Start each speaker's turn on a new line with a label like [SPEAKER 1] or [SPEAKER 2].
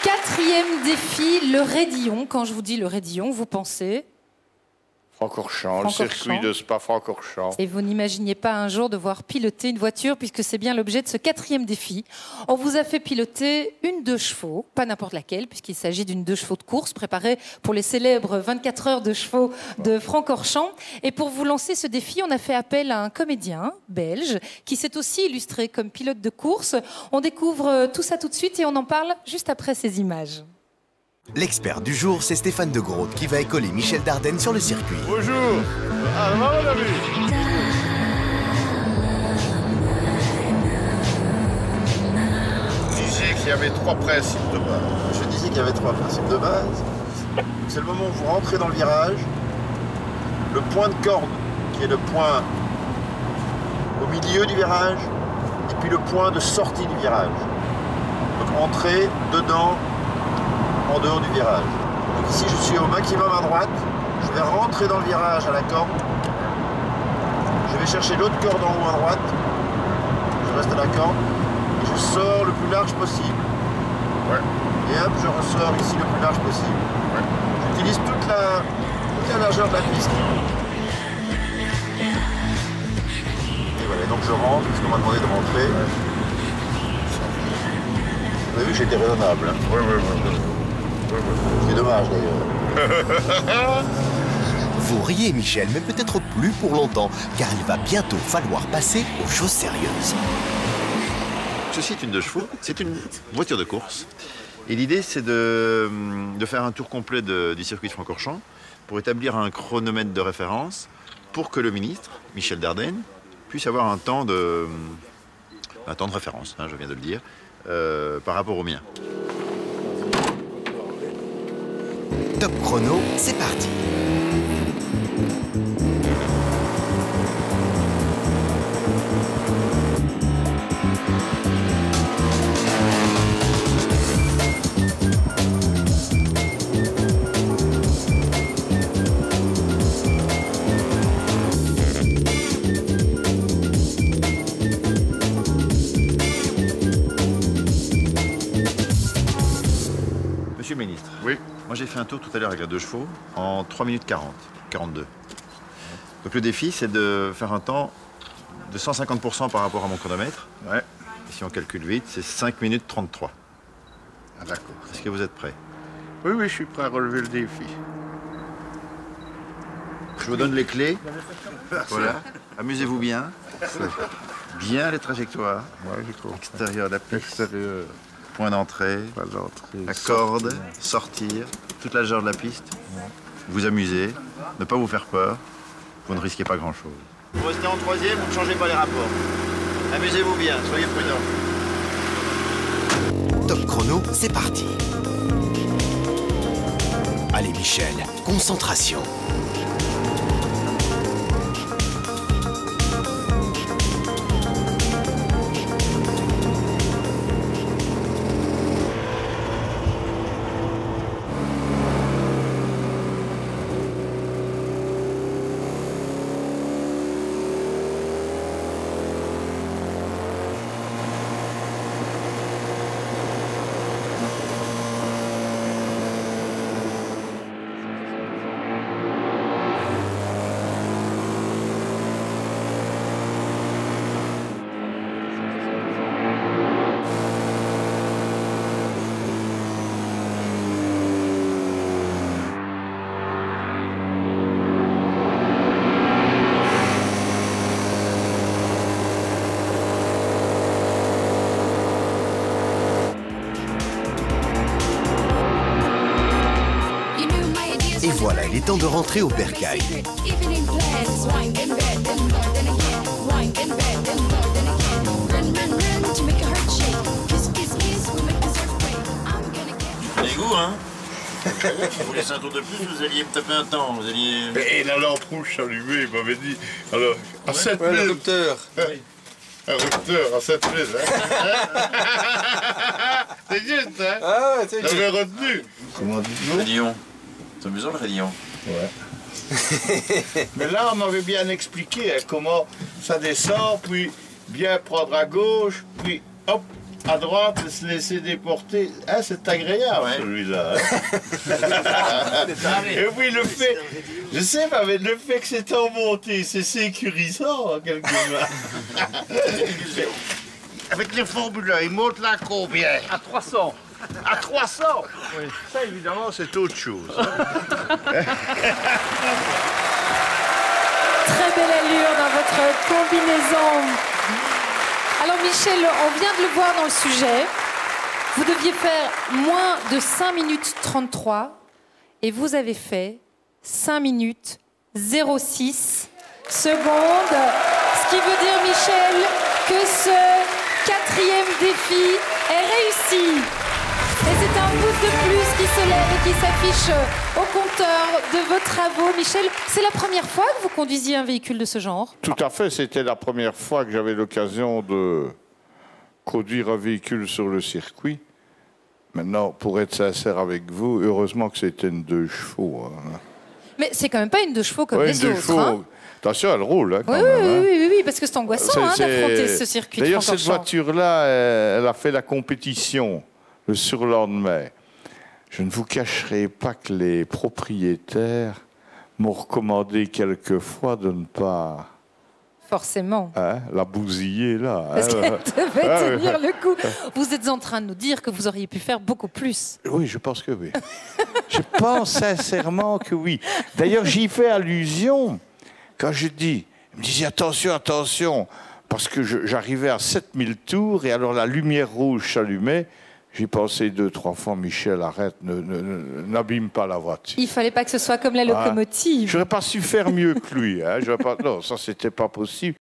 [SPEAKER 1] Quatrième défi, le raidillon. Quand je vous dis le raidillon, vous pensez
[SPEAKER 2] Francorchamps, le circuit de Spa-Francorchamps.
[SPEAKER 1] Et vous n'imaginiez pas un jour devoir piloter une voiture, puisque c'est bien l'objet de ce quatrième défi. On vous a fait piloter une 2 chevaux, pas n'importe laquelle, puisqu'il s'agit d'une 2 chevaux de course préparée pour les célèbres 24 heures de chevaux de Francorchamps. Et pour vous lancer ce défi, on a fait appel à un comédien belge qui s'est aussi illustré comme pilote de course. On découvre tout ça tout de suite et on en parle juste après ces images.
[SPEAKER 3] L'expert du jour, c'est Stéphane de Groot qui va écoler Michel Dardenne sur le circuit.
[SPEAKER 2] Bonjour. Ah, mon ami. Je disais qu'il y avait 3 principes de base.
[SPEAKER 4] Je disais qu'il y avait 3 principes de base. C'est le moment où vous rentrez dans le virage, le point de corde qui est le point au milieu du virage, et puis le point de sortie du virage. Donc entrer dedans, en dehors du virage. Donc ici je suis au maximum à droite, je vais rentrer dans le virage à la corde, je vais chercher l'autre corde en haut à droite, je reste à la corde, et je sors le plus large possible.
[SPEAKER 2] Ouais.
[SPEAKER 4] Et hop, je ressors ici le plus large possible.
[SPEAKER 2] Ouais.
[SPEAKER 4] J'utilise toute la largeur de la piste. Et voilà, donc je rentre, parce qu'on m'a demandé de rentrer.
[SPEAKER 2] Ouais.
[SPEAKER 4] Vous avez vu que j'étais raisonnable. Hein.
[SPEAKER 2] Oui.
[SPEAKER 4] C'est dommage d'ailleurs.
[SPEAKER 3] Vous riez, Michel, mais peut-être plus pour longtemps, car il va bientôt falloir passer aux choses sérieuses.
[SPEAKER 4] Ceci est une 2 chevaux, c'est une voiture de course. Et l'idée, c'est de faire un tour complet du circuit de Francorchamps pour établir un chronomètre de référence pour que le ministre, Michel Dardenne, puisse avoir un temps de référence, hein, je viens de le dire, par rapport au mien.
[SPEAKER 3] Top chrono, c'est parti.
[SPEAKER 4] Monsieur le ministre.
[SPEAKER 2] Oui.
[SPEAKER 4] Moi, j'ai fait un tour tout à l'heure avec la 2 chevaux en 3 minutes 40, 42. Donc le défi, c'est de faire un temps de 150% par rapport à mon chronomètre.
[SPEAKER 2] Ouais.
[SPEAKER 4] Et si on calcule vite, c'est 5 minutes 33.
[SPEAKER 2] Ah, d'accord.
[SPEAKER 4] Est-ce que vous êtes prêt?
[SPEAKER 2] Oui, je suis prêt à relever le défi.
[SPEAKER 4] Je vous donne les clés. Voilà. Amusez-vous bien. Bien les trajectoires.
[SPEAKER 2] Ouais, j'ai compris.
[SPEAKER 4] Extérieur de la piste.
[SPEAKER 2] Extérieur.
[SPEAKER 4] Point d'entrée.
[SPEAKER 2] Pas d'entrée.
[SPEAKER 4] La corde. Sortir. Toute la largeur de la piste. Vous amuser. Ne pas vous faire peur. Vous ne risquez pas grand-chose. Vous restez en 3e, vous ne changez pas les rapports. Amusez-vous bien, soyez prudents.
[SPEAKER 3] Top chrono, c'est parti. Allez, Michel, concentration. Et voilà, il est temps de rentrer au bercail.
[SPEAKER 4] Les goûts, hein. Si vous laissez un tour de plus, vous alliez me taper un temps. Vous alliez...
[SPEAKER 2] Et la lampe rouge allumée, il m'avait dit. Alors, à 7 000.
[SPEAKER 4] le rupteur.
[SPEAKER 2] Un rupteur à 7 000, hein. C'est juste, hein.
[SPEAKER 4] Ah ouais, c'est
[SPEAKER 2] J'avais retenu.
[SPEAKER 4] Comment dites-vous? Raidillon. C'est amusant le raidillon.
[SPEAKER 2] Ouais. Mais là, on m'avait bien expliqué comment ça descend, puis bien prendre à gauche, puis hop, à droite, se laisser déporter. Ah, c'est agréable, celui-là. Et puis le fait, je sais pas, mais le fait que c'est en montée, c'est sécurisant, quelque part.
[SPEAKER 5] Avec les formules, il monte là combien?
[SPEAKER 2] À 300.
[SPEAKER 5] À 300?
[SPEAKER 2] Oui. Ça, évidemment, c'est autre chose.
[SPEAKER 1] Très belle allure dans votre combinaison. Alors Michel, on vient de le voir dans le sujet. Vous deviez faire moins de 5 minutes 33 et vous avez fait 5 minutes 06 secondes. Ce qui veut dire, Michel, que ce 4e défi est réussi. Et c'est un pouce de plus qui se lève et qui s'affiche au compteur de vos travaux. Michel, c'est la première fois que vous conduisiez un véhicule de ce genre?
[SPEAKER 2] Tout à fait, c'était la première fois que j'avais l'occasion de conduire un véhicule sur le circuit. Maintenant, pour être sincère avec vous, heureusement que c'était une 2 chevaux. Hein.
[SPEAKER 1] Mais c'est quand même pas une 2 chevaux comme les
[SPEAKER 2] 2
[SPEAKER 1] autres.
[SPEAKER 2] chevaux.
[SPEAKER 1] Hein.
[SPEAKER 2] Attention, elle roule hein, quand
[SPEAKER 1] oui,
[SPEAKER 2] même. Hein.
[SPEAKER 1] Oui, parce que c'est angoissant d'affronter ce circuit.
[SPEAKER 2] D'ailleurs, cette voiture-là, elle a fait la compétition le surlendemain. Je ne vous cacherai pas que les propriétaires m'ont recommandé quelquefois de ne pas...
[SPEAKER 1] Forcément.
[SPEAKER 2] Hein, la bousiller, là.
[SPEAKER 1] Parce qu'elle devait tenir le coup. Vous êtes en train de nous dire que vous auriez pu faire beaucoup plus.
[SPEAKER 2] Oui, je pense que oui. Je pense sincèrement que oui. D'ailleurs, j'y fais allusion quand je dis... Il me disait attention, attention, parce que j'arrivais à 7000 tours et alors la lumière rouge s'allumait. J'ai pensé 2-3 fois, Michel, arrête, n'abîme pas la voiture.
[SPEAKER 1] Il fallait pas que ce soit comme la locomotive.
[SPEAKER 2] J'aurais pas su faire mieux que lui. Hein. Non, ça, c'était pas possible.